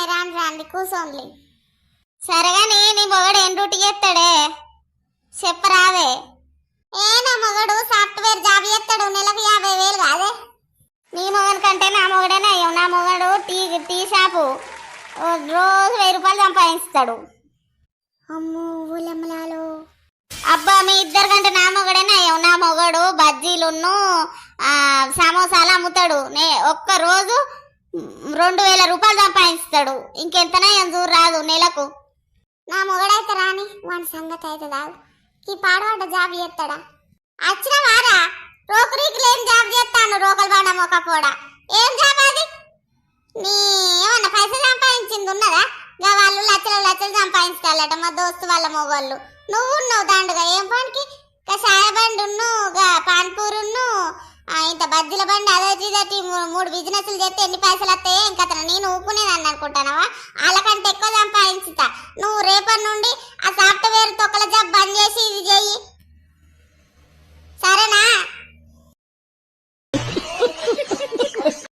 ఉన్నాయి రాండి రాండి కూర్చోండి. సరేగాని నీ మొగడు ఏం డ్యూటీ చేస్తాడే చెప్పరాదే. నా మొగడు సాఫ్ట్వేర్ జాబ్ చేస్తాడు, నెలకు 50,000 కాదే. నీ మొగని కంటే నా మొగడేనా అయ్యావు. నా మొగడు టీ షాపు రోజు 1000 రూపాయలు సంపాదిస్తాడు. అమ్మో ఊలమ్మలాలో. అబ్బా మీ ఇద్దరు కంటే నా మొగడేనా అయ్యావు. నా మొగడు బజ్జీలున్ను సమోసాలు అమ్ముతాడు. ఒక్క రోజు 2,000 రూపాయలు సంపాదిస్తాడు. ఇంకెంతనా చూరు రాదు నెలకు. నా మొగడైతే రాని వాని సంగతి అయితే దాగు. ఈ పాడవాడ జాబ్ చేస్తాడా? వచ్చిన వారా రోకరీకి లేని జాబ్ చేస్తాను. రోకలు బాడ మొక్కపోడా ఏం జాబ్ అది? నీ ఏమన్నా పైసలు సంపాదించింది ఉన్నదా? వాళ్ళు లచ్చలు సంపాదించాలట మా దోస్తు వాళ్ళ మొగోళ్ళు. నువ్వు దండుగా ఏం పనికి సాయ బండి పాన్పూరును ఇంత బజ్జీల బండి అదొచ్చి 3 బిజినెస్లు చేస్తే ఎన్ని పైసలు వస్తాయి ఏం కథ? నేను ఊపుకునేదాన్ని అనుకుంటానవా? వాళ్ళకంటే ఎక్కువ సంపాదించుతా. నువ్వు రేపటి నుండి ఆ సాఫ్ట్వేర్ తొక్కల జాబ్